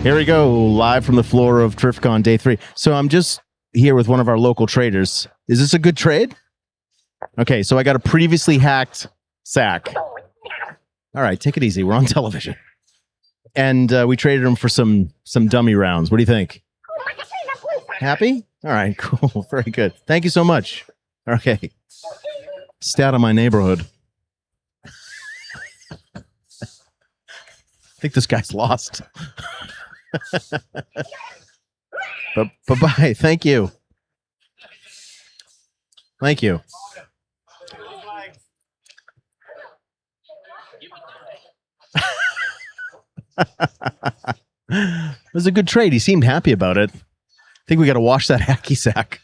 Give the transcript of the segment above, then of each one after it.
Here we go, live from the floor of Terrificon Day 3. So I'm just here with one of our local traders. Is this a good trade? Okay, so I got a previously hacked sack. All right, take it easy. We're on television. And we traded him for some dummy rounds. What do you think? Happy? All right, cool. Very good. Thank you so much. Okay. Stay out of my neighborhood. I think this guy's lost. Bye-bye. Thank you. Thank you. It was a good trade. He seemed happy about it. I think we got to wash that hacky sack.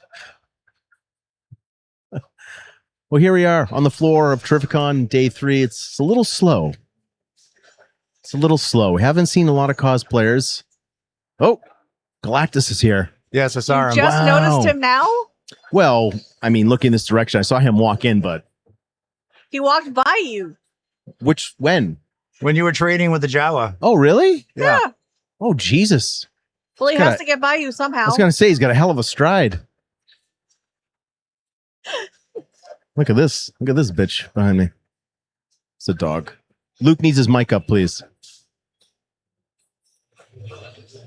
Well, here we are on the floor of Terrificon Day 3. It's a little slow. It's a little slow. We haven't seen a lot of cosplayers. Oh, Galactus is here. Yes, I saw him. Just noticed him now? Well, I mean, looking this direction, I saw him walk in, but... He walked by you. When? When you were trading with the Jawa. Oh, really? Yeah. Oh, Jesus. Well, he has to get by you somehow. I was going to say, he's got a hell of a stride. Look at this. Look at this bitch behind me. It's a dog. Luke needs his mic up, please.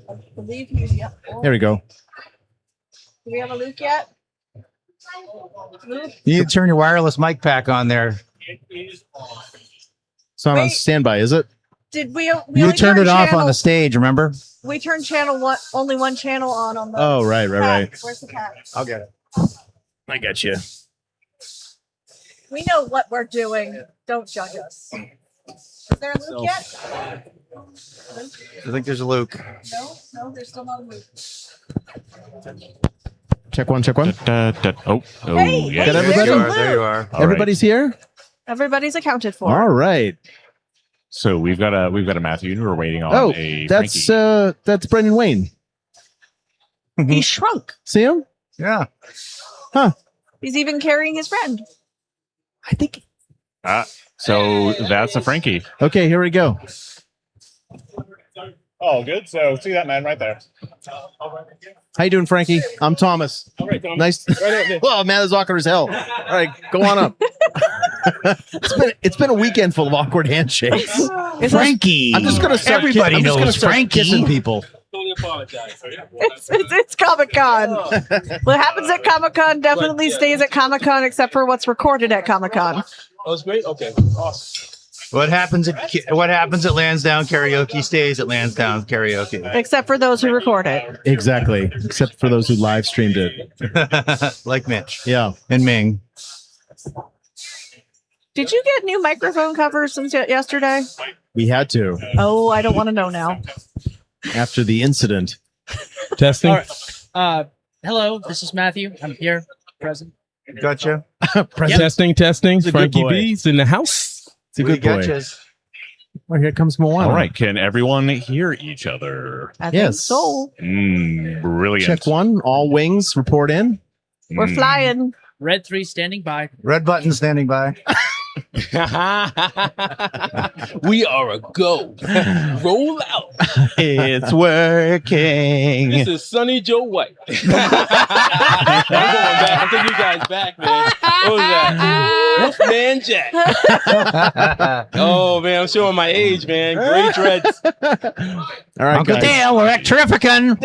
I believe he's There we go. Do we have a Luke yet? Luke? You need to turn your wireless mic pack on there. It's not on standby, is it? Did we You turned it off on the stage, remember? We turned only one channel on the Oh, right. Where's the cat? I'll get it. I got you. We know what we're doing. Don't judge us. Is there a Luke yet? I think there's a Luke. No, there's still not a Luke. Check one. Oh, Hey, yeah. Got everybody? There you are. Everybody's here? Everybody's accounted for. All right. So we've got a Matthew, and we're waiting on a that's Frankie. that's Brendan Wayne. He shrunk. See him? Yeah. Huh. He's even carrying his friend. I think. So that's a Frankie. Okay, here we go. Oh, good. So see that man right there. How you doing, Frankie? I'm Thomas. All right, Tom. Nice. Oh man, this is awkward as hell. All right, go on up. it's been a weekend full of awkward handshakes. Frankie. I'm just gonna start. Everybody I'm just gonna knows start Frankie. kissing people. Totally apologize. So, yeah, It's Comic-Con. What happens at Comic-Con definitely stays at Comic-Con, except for what's recorded at Comic-Con. Oh, it's great. Okay, awesome. What happens at Lansdowne Karaoke stays at Lansdowne Karaoke. Except for those who record it. Exactly, except for those who live streamed it. Like Mitch. Yeah. And Ming. Did you get new microphone covers since yesterday? We had to Oh, I don't want to know now. after the incident. Testing. All right. Hello, this is Matthew. I'm here, present. Gotcha. Present. Testing. He's a good Frankie boy. B's in the house. It's a good boy. Gotchas. Well, here comes Moana. All right, can everyone hear each other? I think Yes. so. Brilliant. Check one. All wings report in. We're flying. Red 3 standing by. Red button standing by. We are a go. Roll out. It's working. This is Sonny Joe White. I'm going back. I think you guys back, man. What was that? Wolfman Jack. Oh man, I'm showing my age, man. Gray dreads. All right, Uncle guys. Dale, we're at Terrificon.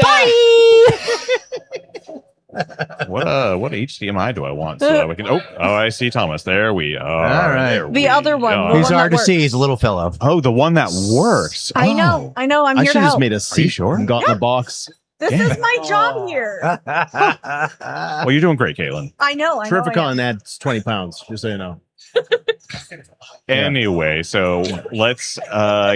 What HDMI do I want so that we can? Oh, I see Thomas. There we are. All right. There The we other one. go. The He's one hard that to see. works. He's a little fellow. Oh, the one that works. I know. I'm I here should to have just help. made a seat sure? and got in the box. This is my job here. Well, you're doing great, Caitlin. I know. I Terrificon adds 20 pounds, just so you know. Anyway, so let's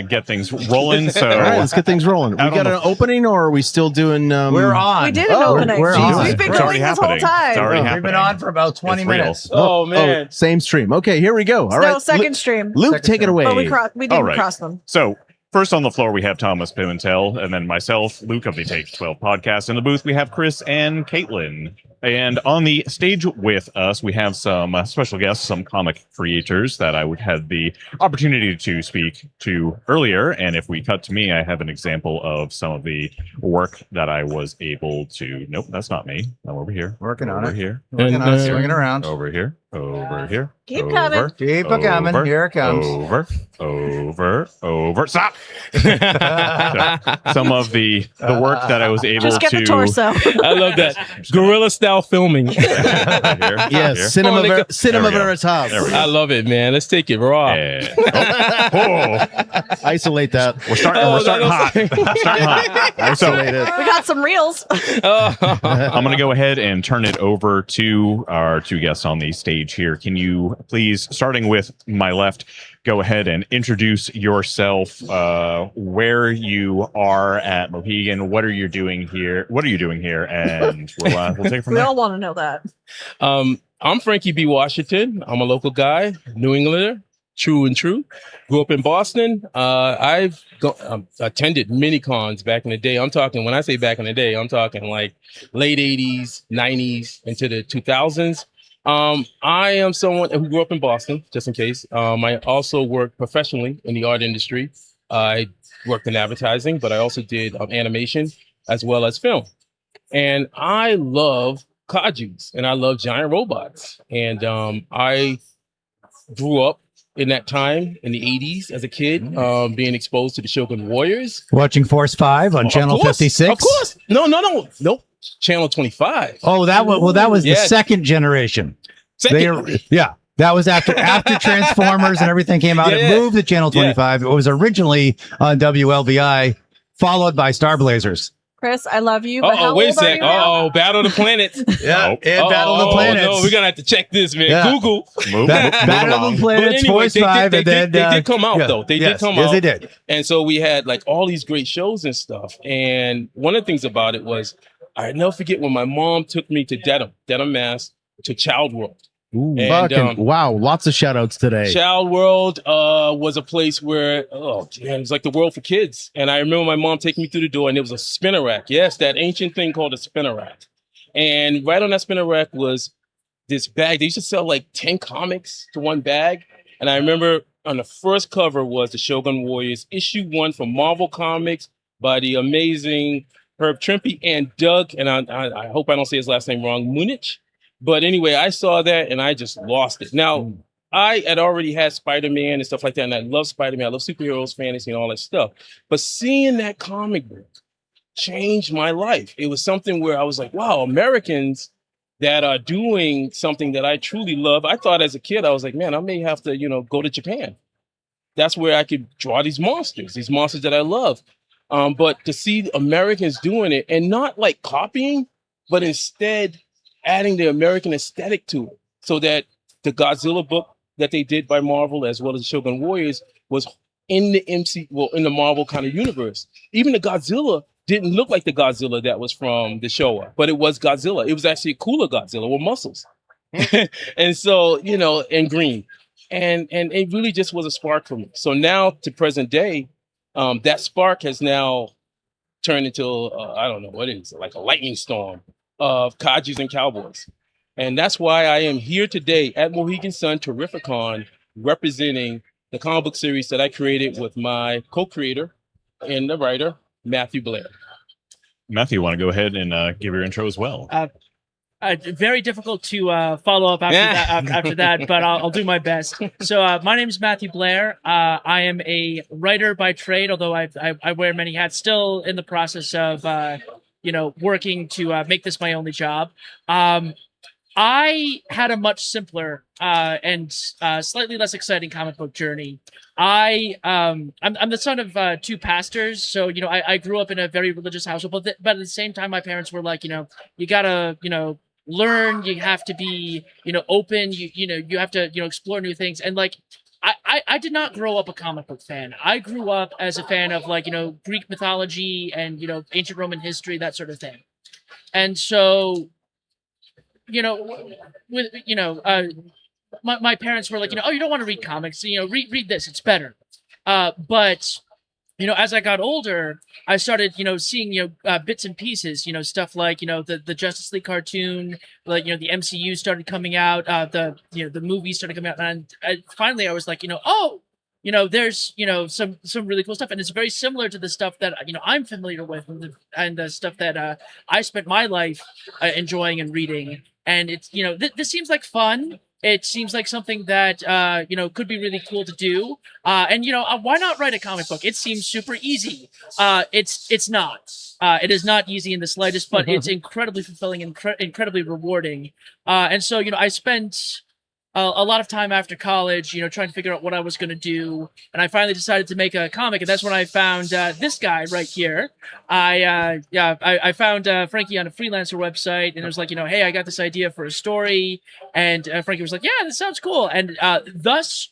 get things rolling. So All right, let's get things rolling. We Out got on an opening, or are we still doing... We're on. We did an Oh, opening. we're on. We've been It's already going this whole happening. time. It's already We've happening. been on for about 20 It's real. minutes. Oh man. same stream. Okay, here we go. All right. No, second stream. Luke, Second take it stream. away. But we didn't All right. cross them. So first on the floor, we have Thomas Pimentel, and then myself, Luke of the Take 12 podcast. In the booth, we have Chris and Caitlin. And on the stage with us, we have some special guests, some comic creators that I would have the opportunity to speak to earlier. And if we cut to me, I have an example of some of the work that I was able to. Nope, that's not me. I'm over here. Working on over it. here. Working on it. Swinging around. Over here. Over here. Keep over, coming. Keep a coming. over, Here it comes. Over. Stop. Some of the work that I was able Just get to. the torso. I love that guerrilla style filming. Right here, Yes, here. cinema, Oh, they cinema There we go. veritas. There we go. I love it, man. Let's take it raw. And- oh, Isolate that. we're starting hot. Starting hot. So Isolate it. We got some reels. I'm going to go ahead and turn it over to our two guests on the stage here. Can you please, starting with my left, go ahead and introduce yourself, where you are at Mohegan, what are you doing here? And we'll take it from We there. all want to know that. I'm Frankie B. Washington. I'm a local guy, New Englander, true and true. Grew up in Boston. I've attended many cons back in the day. I'm talking, when I say back in the day, I'm talking like late 80s, 90s, into the 2000s. I am someone who grew up in Boston, just in case. I also worked professionally in the art industry. I worked in advertising, but I also did animation as well as film. And I love kaijus and I love giant robots. And I grew up in that time in the 80s as a kid, being exposed to the Shogun Warriors. Watching Force 5 on Channel Of course, 56. Of course. Nope. Channel 25. Oh, that was the Yeah. second generation. Second- That was after Transformers and everything came out. Yeah. It moved to Channel 25. It was originally on WLVI, followed by Star Blazers. Chris, I love you. But how Wait a old are sec. you now? Battle of the Planets. Yeah, Nope. and Battle of the Planets. No, we're gonna have to check this, man. Yeah. Google. Move Battle along. of the Planets, But anyway, Force they 5, did- and then they did come out, though. They did come Yes, out. they did. And so we had like all these great shows and stuff. And one of the things about it was, I never forget when my mom took me to Dedham, Mass, to Child World. Ooh, And, fucking wow! Lots of shout outs today. Child World was a place where, it was like the world for kids. And I remember my mom taking me through the door and it was a spinner rack. Yes, that ancient thing called a spinner rack. And right on that spinner rack was this bag. They used to sell like 10 comics to one bag. And I remember on the first cover was the Shogun Warriors, issue 1 from Marvel Comics by the amazing Herb Trimpe and Doug, and I hope I don't say his last name wrong, Munich. But anyway, I saw that and I just lost it. Now, I had already had Spider-Man and stuff like that, and I love Spider-Man. I love superheroes, fantasy, and all that stuff. But seeing that comic book changed my life. It was something where I was like, wow, Americans that are doing something that I truly love. I thought as a kid, I was like, man, I may have to, go to Japan. That's where I could draw these monsters that I love. But to see Americans doing it and not like copying, but instead adding the American aesthetic to it, so that the Godzilla book that they did by Marvel, as well as the Shogun Warriors, was in the in the Marvel kind of universe. Even the Godzilla didn't look like the Godzilla that was from the Showa, but it was Godzilla. It was actually a cooler Godzilla with muscles. And so, and green. And it really just was a spark for me. So now to present day, that spark has now turned into, I don't know what it is, like a lightning storm of Kaijus and Cowboys. And that's why I am here today at Mohegan Sun Terrificon, representing the comic book series that I created with my co-creator and the writer, Matthew Blair. Matthew, you want to go ahead and give your intro as well? Very difficult to follow up after that, but I'll do my best. So my name is Matthew Blair. I am a writer by trade, although I wear many hats. Still in the process of working to make this my only job. I had a much simpler and slightly less exciting comic book journey. I'm the son of two pastors, so I grew up in a very religious household, but at the same time, my parents were like, you gotta learn, you have to be open, you have to explore new things, and like I did not grow up a comic book fan. I grew up as a fan of Greek mythology and ancient Roman history, that sort of thing. And so my parents were like, oh, you don't want to read comics, read this, it's better. But as I got older, I started, seeing, bits and pieces, stuff like, the Justice League cartoon, like, the MCU started coming out, the movies started coming out. And finally I was like, oh, there's, some really cool stuff. And it's very similar to the stuff that, I'm familiar with and the stuff that I spent my life enjoying and reading. And it's, this seems like fun. It seems like something that, could be really cool to do. And why not write a comic book? It seems super easy. It's not. It is not easy in the slightest, but it's incredibly fulfilling and incredibly rewarding. And so, I spent a lot of time after college, trying to figure out what I was going to do. And I finally decided to make a comic. And that's when I found this guy right here. I found Frankie on a freelancer website, and it was like, hey, I got this idea for a story. And Frankie was like, yeah, this sounds cool. And thus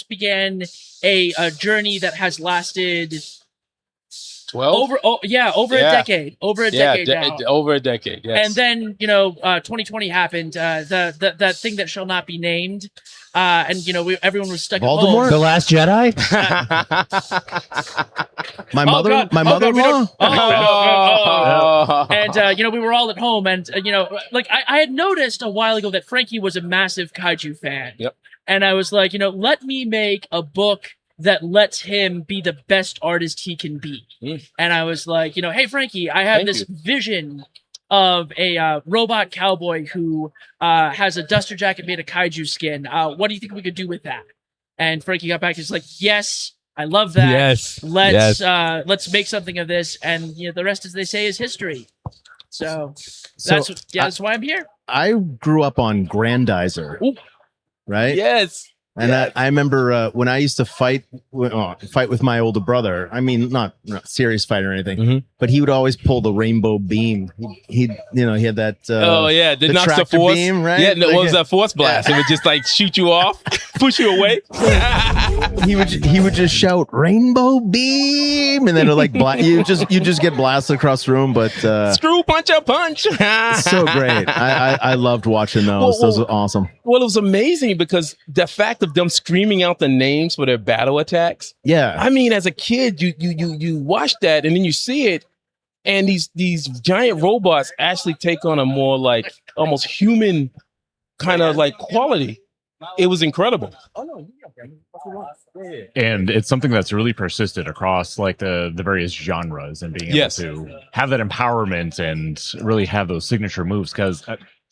began a journey that has lasted 12? over a decade. Over a decade now. Over a decade, yes. And then, 2020 happened, that thing that shall not be named. And, everyone was stuck Voldemort? at home. The Last Jedi? My God. mother-in-law. And, we were all at home, and, I had noticed a while ago that Frankie was a massive Kaiju fan. Yep. And I was like, let me make a book that lets him be the best artist he can be. And I was like, hey, Frankie, I have this vision of a robot cowboy who has a duster jacket made of kaiju skin. What do you think we could do with that? And Frankie got back. He's like, yes, I love that. Yes. Let's make something of this. And the rest, as they say, is history. So that's why I'm here. I grew up on Grandizer. Ooh. Right? Yes. And I remember when I used to fight with my older brother. I mean, not serious fight or anything, but he would always pull the rainbow beam. He had that. The knocks the tractor force beam, right? Yeah, what was that force blast? It would just like shoot you off, push you away. he would just shout rainbow beam, and then you just get blasted across the room. But screw punch a punch. So great. I loved watching those. Those were awesome. Well, it was amazing because the fact of them screaming out the names for their battle attacks. Yeah. I mean, as a kid, you watch that and then you see it, and these giant robots actually take on a more like almost human kind of like quality. It was incredible. And it's something that's really persisted across like the various genres, and being able to have that empowerment and really have those signature moves, because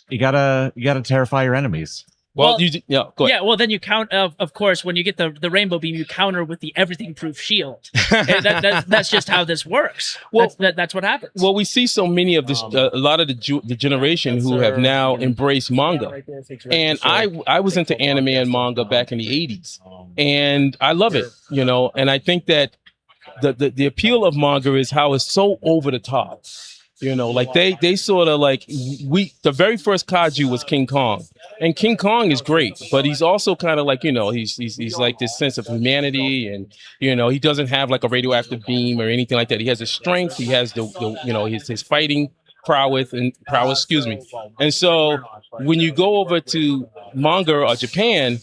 you gotta terrify your enemies. Well, go ahead. Yeah, well, then you count, of course, when you get the rainbow beam, you counter with the everything-proof shield. And that's just how this works. Well, that's what happens. Well, we see so many of this, a lot of the generation who have now embraced manga. And I was into anime and manga back in the 80s. And I love it, and I think that the appeal of manga is how it's so over the top. Like they sort of like the very first Kaiju was King Kong, and King Kong is great, but he's also kind of like, he's like this sense of humanity, and, he doesn't have like a radioactive beam or anything like that. He has his strength. He has his fighting prowess, excuse me. And so when you go over to manga or Japan,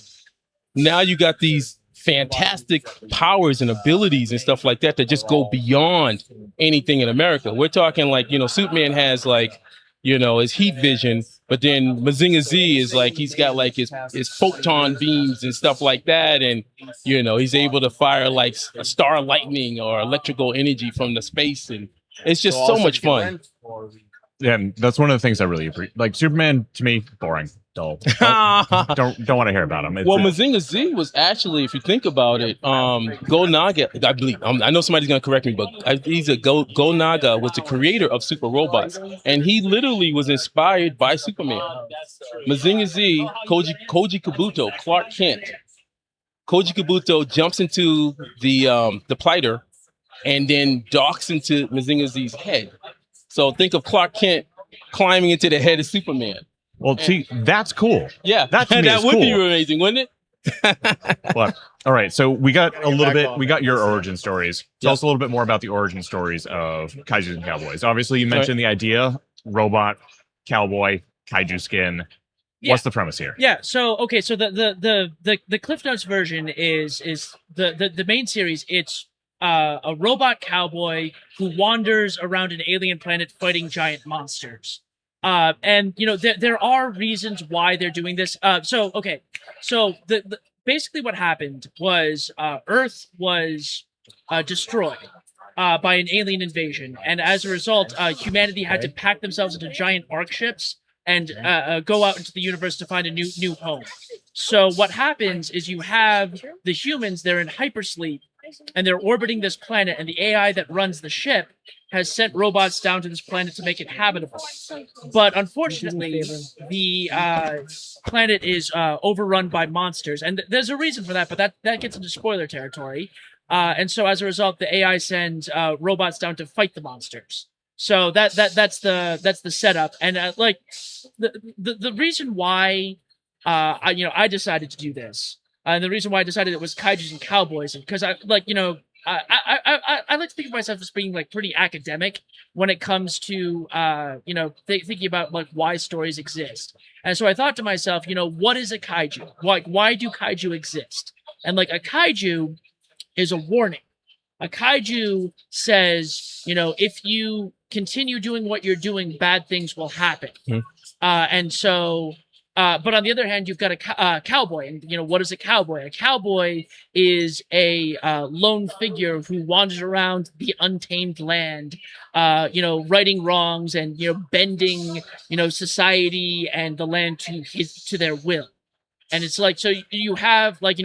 now you got these fantastic powers and abilities and stuff like that just go beyond anything in America. We're talking like, Superman has like, his heat vision, but then Mazinga Z is like, he's got like his photon beams and stuff like that. And, he's able to fire like a star lightning or electrical energy from the space. And it's just so much fun. And that's one of the things I really appreciate. Like Superman, to me, boring. Dull. Don't want to hear about him. Mazinga Z was actually, if you think about it, Go Naga, I believe. I know somebody's going to correct me, but Go Naga was the creator of Super Robots, and he literally was inspired by Superman. Mazinga Z, Koji Kabuto, Clark Kent. Koji Kabuto jumps into the Pliter, and then docks into Mazinga Z's head. So think of Clark Kent climbing into the head of Superman. Well, see, that's cool. Yeah, that would be amazing, wouldn't it? Well, all right, so we got we got your origin stories. Tell us a little bit more about the origin stories of Kaijus and Cowboys. Obviously, you mentioned the idea, robot, cowboy, kaiju skin. What's the premise here? Yeah. So okay. So the Cliff Notes version is the main series. It's a robot cowboy who wanders around an alien planet fighting giant monsters. And there are reasons why they're doing this. So the basically what happened was Earth was destroyed by an alien invasion, and as a result, humanity had to pack themselves into giant arc ships and go out into the universe to find a new home. So what happens is you have the humans, they're in hypersleep, and they're orbiting this planet, and the AI that runs the ship has sent robots down to this planet to make it habitable. But unfortunately, the planet is overrun by monsters, and there's a reason for that, but that gets into spoiler territory. And so as a result, the AI sends robots down to fight the monsters. So that's the setup, and the reason why I decided to do this, and the reason why I decided it was Kaijus and Cowboys, because I like to think of myself as being like pretty academic when it comes to thinking about like why stories exist. And so I thought to myself, what is a kaiju? Why do kaiju exist? And like a kaiju is a warning. A kaiju says, if you continue doing what you're doing, bad things will happen. And so, but on the other hand, you've got a cowboy, and what is a cowboy? A cowboy is a lone figure who wanders around the untamed land, righting wrongs and bending society and the land to their will. And it's like, so you have like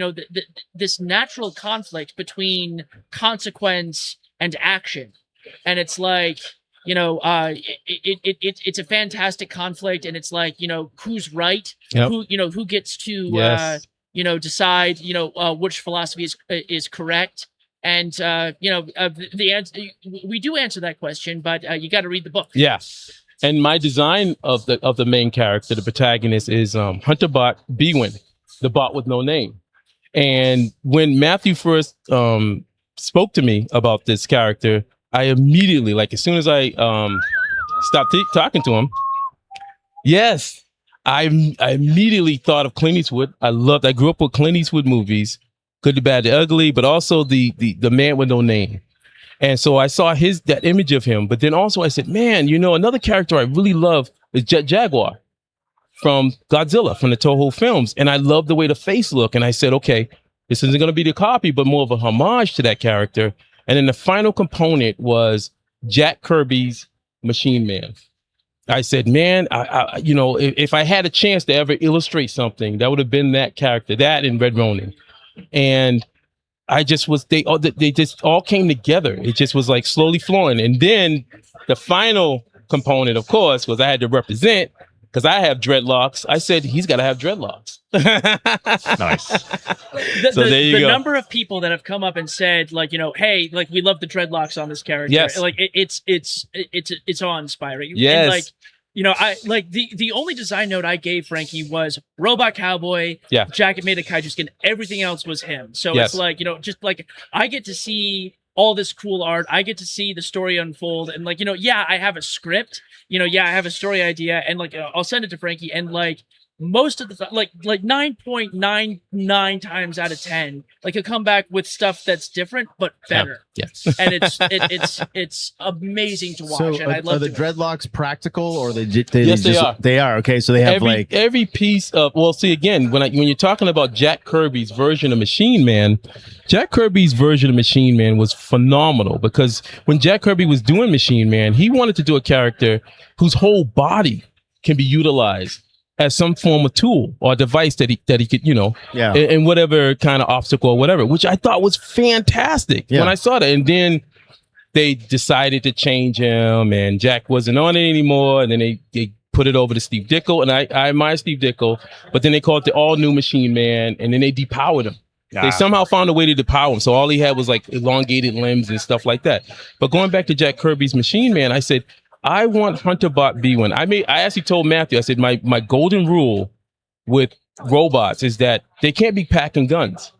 this natural conflict between consequence and action, and it's like it's a fantastic conflict, and it's like who's right, who gets to decide which philosophy is correct, and the answer, we do answer that question, but you got to read the book. Yeah. And my design of the main character, the protagonist, is Hunter Bot Bewin, the bot with no name. And when Matthew first spoke to me about this character, I immediately, like as soon as I stopped talking to him, yes, I immediately thought of Clint Eastwood. I grew up with Clint Eastwood movies, Good, the Bad, the Ugly, but also the Man with No Name. And so I saw that image of him, but then also I said, man, another character I really love is Jet Jaguar from Godzilla, from the Toho films. And I love the way the face looked. And I said, okay, this isn't going to be the copy, but more of a homage to that character. And then the final component was Jack Kirby's Machine Man. I said, man, if I had a chance to ever illustrate something, that would have been that character, that and Red Ronin. And I just was, they just all came together. It just was like slowly flowing. And then the final component, of course, was I had to represent, because I have dreadlocks. I said, he's got to have dreadlocks. Nice. So there you go. The number of people that have come up and said, like, hey, like we love the dreadlocks on this character. Yes. Like it's awe-inspiring. Yes. And like, the only design note I gave Frankie was Robot Cowboy, jacket made of kaiju skin. Everything else was him. So it's like, just like I get to see all this cool art. I get to see the story unfold. And like, I have a script, I have a story idea, and like, I'll send it to Frankie, and like, most of the like 9.99 times out of 10, like he'll come back with stuff that's different but better. And it's amazing to watch. So and I love are the dreadlocks practical, or Yes, they are. They are. Okay, so they have every piece of, well, see, again, when you're talking about Jack Kirby's version of Machine Man, Jack Kirby's version of Machine Man was phenomenal, because when Jack Kirby was doing Machine Man, he wanted to do a character whose whole body can be utilized as some form of tool or device that he could, in whatever kind of obstacle or whatever, which I thought was fantastic when I saw that. And then they decided to change him, and Jack wasn't on it anymore. And then they put it over to Steve Ditko, and I admire Steve Ditko, but then they called it the all new Machine Man, and then they depowered him. They somehow found a way to depower him. So all he had was like elongated limbs and stuff like that. But going back to Jack Kirby's Machine Man, I said, I want Hunter Bot Bewin. I actually told Matthew, I said, my golden rule with robots is that they can't be packing guns.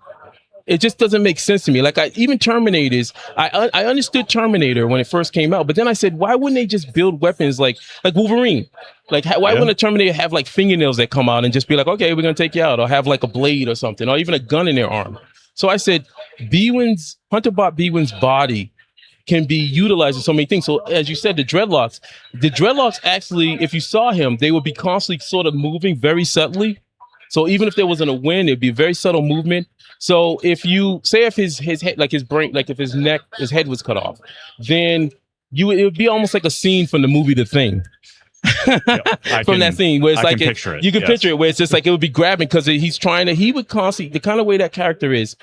It just doesn't make sense to me. Like even Terminators, I understood Terminator when it first came out, but then I said, why wouldn't they just build weapons like Wolverine? Like why wouldn't a Terminator have like fingernails that come out and just be like, okay, we're gonna take you out, or have like a blade or something, or even a gun in their arm? So I said, Hunter Bot Bwin's body can be utilized in so many things. So as you said, the dreadlocks actually, if you saw him, they would be constantly sort of moving very subtly. So even if there wasn't a wind, it'd be a very subtle movement. So if you say if his head, like his brain, like if his head was cut off, then it would be almost like a scene from the movie The Thing. That scene where it's like you can picture it where it's just like it would be grabbing because he would constantly, the kind of way that character is,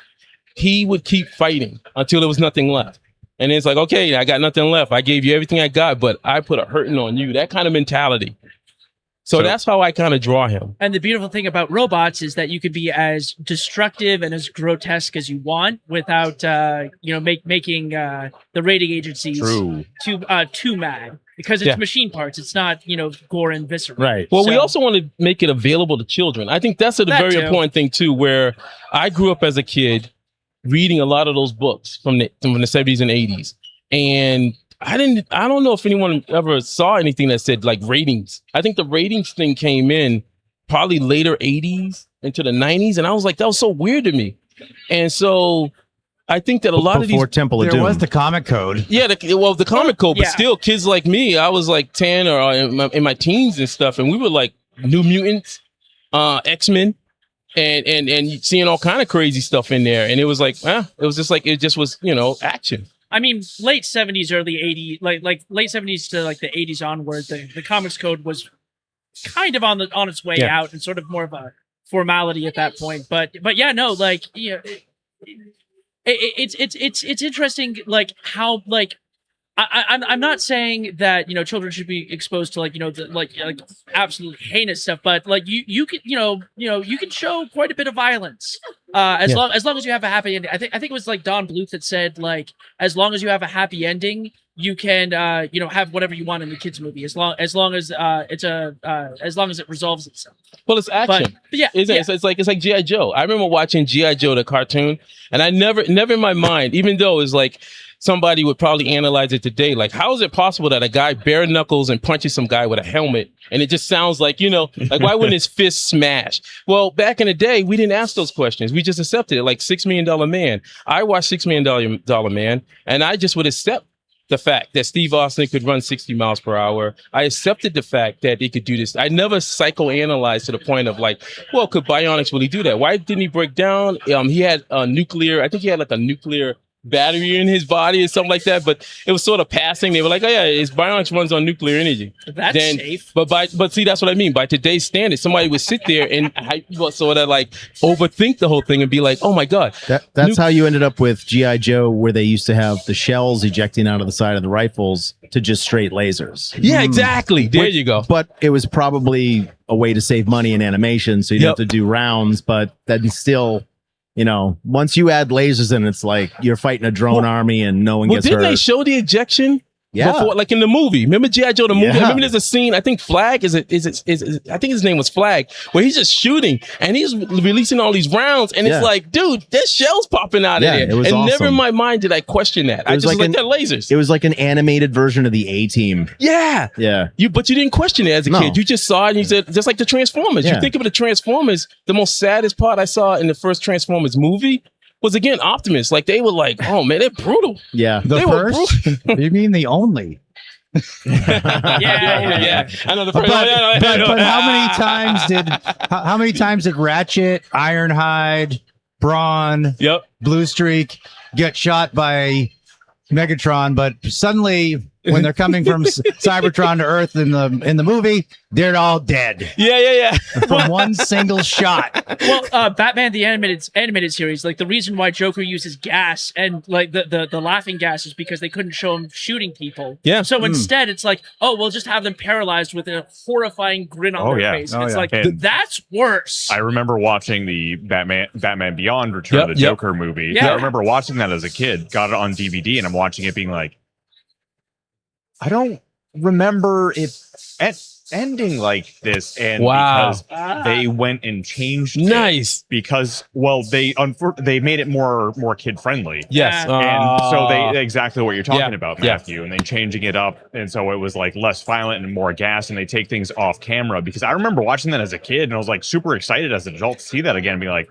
he would keep fighting until there was nothing left. And it's like, okay, I got nothing left. I gave you everything I got, but I put a hurting on you. That kind of mentality. So that's how I kind of draw him. And the beautiful thing about robots is that you could be as destructive and as grotesque as you want without, making the rating agencies too mad, because it's machine parts. It's not, gore and visceral. Right. Well, we also want to make it available to children. I think that's very important thing too. Where I grew up as a kid, reading a lot of those books from the 70s and 80s, and I don't know if anyone ever saw anything that said like ratings. I think the ratings thing came in probably later 80s into the 90s. And I was like, that was so weird to me. And so I think that a lot of these... There was the comic code. Yeah, the comic code, but still kids like me, I was like 10 or in my teens and stuff. And we were like New Mutants, X-Men, and seeing all kind of crazy stuff in there. And it was like, it was just like, it just was, action. I mean, late 70s, early 80s, like late 70s to like the 80s onward, the comics code was kind of on its way out and sort of more of a formality at that point. But yeah, no, like, it's interesting, like how, like, I'm not saying that children should be exposed to like absolute heinous stuff, but like you can you can show quite a bit of violence as long as you have a happy ending. I think it was like Don Bluth that said, like, as long as you have a happy ending, you can have whatever you want in the kids movie, as long as it resolves itself. Well, it's action. But yeah, it's like G.I. Joe. I remember watching G.I. Joe the cartoon, and I never in my mind, even though it's like somebody would probably analyze it today, like, how is it possible that a guy bare knuckles and punches some guy with a helmet, and it just sounds like, like, why wouldn't his fist smash? Well, back in the day, we didn't ask those questions. We just accepted it, like $6 Million Man. I watched $6 Million Man, and I just would accept the fact that Steve Austin could run 60 miles per hour. I accepted the fact that he could do this. I never psychoanalyzed to the point of like, well, could Bionics really do that? Why didn't he break down? He had a nuclear battery in his body or something like that, but it was sort of passing. They were like, oh yeah, his Bionics runs on nuclear energy. That's safe. But see, that's what I mean. By today's standards, somebody would sit there and sort of like overthink the whole thing and be like, oh my God. That's how you ended up with G.I. Joe, where they used to have the shells ejecting out of the side of the rifles to just straight lasers. Yeah, exactly. There you go. But it was probably a way to save money in animation, so you have to do rounds, but then still... once you add lasers in, it's like you're fighting a drone army and no one gets hurt. Didn't they show the ejection? Yeah. Before, like in the movie. Remember G.I. Joe, the movie? Yeah. I remember there's a scene, I think Flag, I think his name was Flag, where he's just shooting and he's releasing all these rounds, and it's like, dude, there's shells popping out of there. It was and awesome. Never in my mind did I question that. I just like they're lasers. It was like an animated version of the A-Team. Yeah. Yeah. But you didn't question it as a kid. You just saw it and you said, just like the Transformers. You think of the Transformers, the most saddest part I saw in the first Transformers movie was, again, Optimus. Like, they were like, oh man, they're brutal. Yeah. The first? You mean the only? Yeah. I know the first. But how many times did Ratchet, Ironhide, Brawn, Blue Streak get shot by Megatron? But suddenly, when they're coming from Cybertron to Earth in the movie, they're all dead. Yeah. From one single shot. Well, Batman the animated series, like the reason why Joker uses gas and like the laughing gas is because they couldn't show him shooting people. Yeah. So instead, it's like, oh, we'll just have them paralyzed with a horrifying grin on their face. It's like, that's worse. I remember watching the Batman Beyond Return of the Joker movie. Yeah. I remember watching that as a kid. Got it on DVD, and I'm watching it being like, I don't remember it ending like this, and Wow. because they went and changed Nice. it because they made it more kid friendly. Yes. And so they exactly what you're talking Yeah. about, Yeah. Matthew, and they changing it up, and so it was like less violent and more gas, and they take things off camera. Because I remember watching that as a kid, and I was like super excited as an adult to see that again, and be like,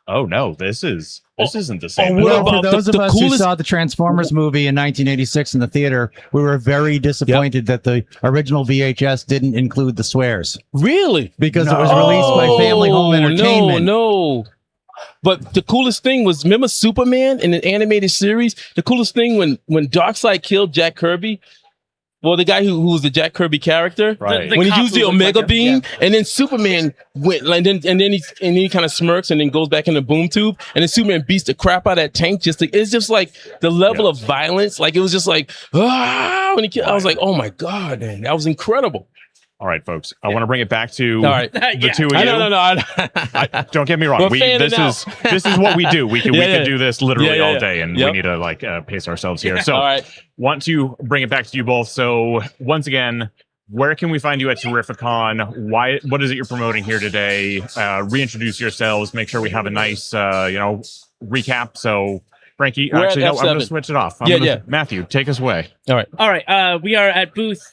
oh no, this isn't the same. what Well, about for those the of us who coolest- saw the Transformers movie in 1986 in the theater, we were very disappointed that the original VHS didn't include the swears Really? because it was released by Family Home Entertainment. No. But the coolest thing was, remember Superman in the animated series? The coolest thing when Darkseid killed Jack Kirby. Well, the guy who was the Jack Kirby character, Right. when he cop used the who looked Omega like him, beam, yeah. and then Superman went, and then he kind of smirks and then goes back in the boom tube, and then Superman beats the crap out of that tank. It's just like the level of violence, like it was just like when he killed, I was like, oh my god, man, that was incredible. All right, folks, I want to bring it back to All right. the Yeah. two of you. No. Don't get me wrong. We're fanning This is what we do. We could Yeah. do this literally Yeah. all day, and Yep. we need to pace ourselves here. So, All right. want to bring it back to you both. So, once again, where can we find you at Terrificon? What is it you're promoting here today? Reintroduce yourselves. Make sure we have a nice, recap. So, Frankie, We're actually, at no, I'm going to F7. switch it off. Yeah. Matthew, take us away. All right. All right. We are at booth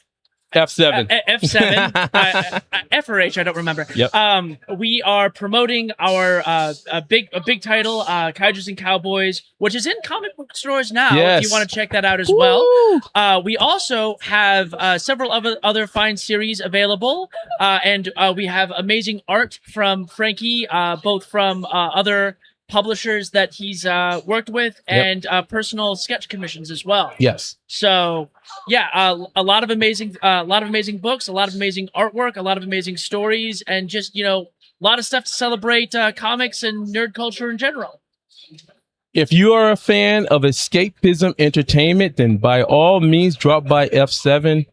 F7. F7, F or H, I don't remember. Yep. We are promoting our a big title, Kaijus Cowboys, which is in comic book stores now. Yes. If you want to check that out as well. We also have several other fine series available, and we have amazing art from Frankie, both from other publishers that he's worked with and personal sketch commissions as well. Yes. So yeah, a lot of amazing books, a lot of amazing artwork, a lot of amazing stories, and just a lot of stuff to celebrate comics and nerd culture in general. If you are a fan of escapism entertainment, then by all means drop by F7.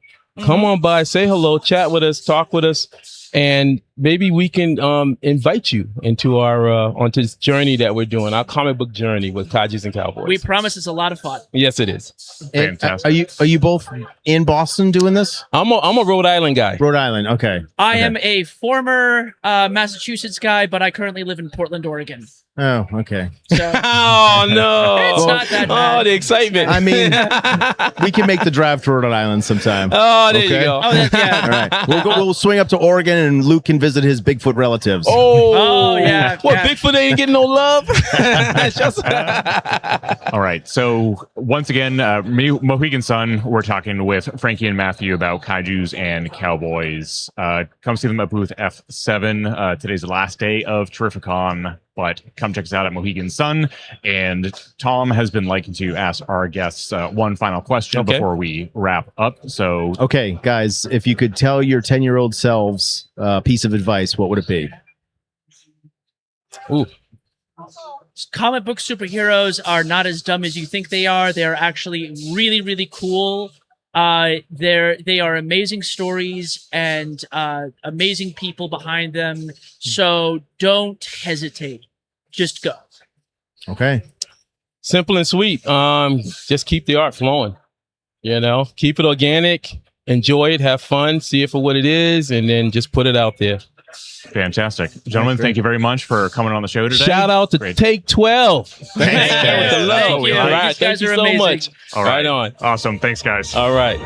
Come on by, say hello, chat with us, talk with us, and maybe we can invite you into our onto this journey that we're doing, our comic book journey with Kaijus Cowboys. We promise it's a lot of fun. Yes, it is. And, Fantastic. are you both in Boston doing this? I'm a Rhode Island guy. Rhode Island. Okay. I Okay. am a former Massachusetts guy, but I currently live in Portland, Oregon. Oh, okay. So Oh no! It's not that bad. Oh, the excitement! I mean, we can make the drive to Rhode Island sometime. Oh, there Okay. you go. oh, yeah. All right. We'll swing up to Oregon, and Luke can visit his Bigfoot relatives. Oh, yeah, What, yeah. Bigfoot ain't getting no love? Just- All right. So once again, Mohegan Sun, we're talking with Frankie and Matthew about Kaijus and Cowboys. Come see them at booth F7. Today's the last day of Terrificon, but come check us out at Mohegan Sun. And Tom has been liking to ask our guests one final question Okay. before we wrap up. So Okay, guys, if you could tell your 10-year-old selves a piece of advice, what would it be? Ooh. Comic book superheroes are not as dumb as you think they are. They're actually really, really cool. They are amazing stories and amazing people behind them. So don't hesitate. Just go. Okay. Simple and sweet. Just keep the art flowing. Keep it organic. Enjoy it. Have fun. See it for what it is, and then just put it out there. fantastic. Gentlemen, thank you very much for coming on the show today. Shout out to Great. Take 12. Thanks, With the guys. love. That's what we you. All like. right. These Thank guys you are so amazing. much. All right. Right on. Awesome. Thanks, guys. All right.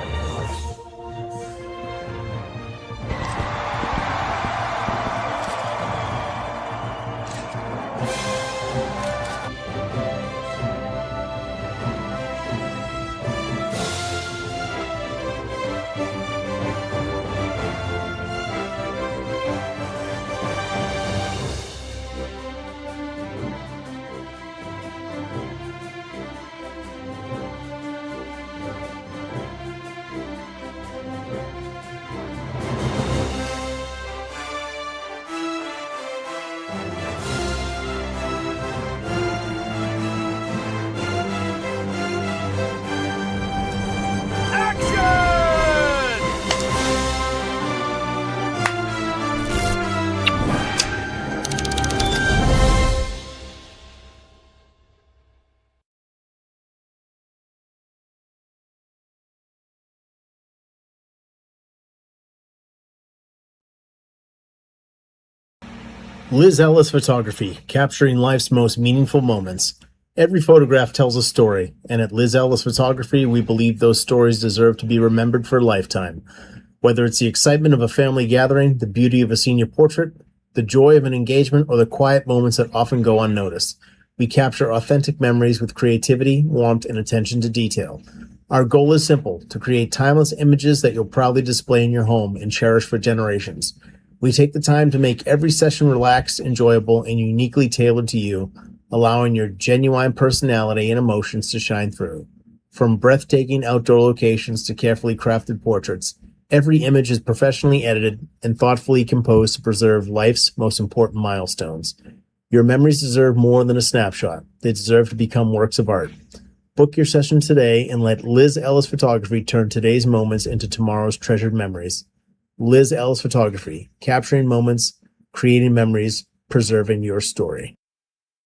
Liz Ellis Photography, capturing life's most meaningful moments. Every photograph tells a story, and at Liz Ellis Photography, we believe those stories deserve to be remembered for a lifetime. Whether it's the excitement of a family gathering, the beauty of a senior portrait, the joy of an engagement, or the quiet moments that often go unnoticed, we capture authentic memories with creativity, warmth, and attention to detail. Our goal is simple, to create timeless images that you'll proudly display in your home and cherish for generations. We take the time to make every session relaxed, enjoyable, and uniquely tailored to you, allowing your genuine personality and emotions to shine through. From breathtaking outdoor locations to carefully crafted portraits, every image is professionally edited and thoughtfully composed to preserve life's most important milestones. Your memories deserve more than a snapshot. They deserve to become works of art. Book your session today and let Liz Ellis Photography turn today's moments into tomorrow's treasured memories. Liz Ellis Photography, capturing moments, creating memories, preserving your story.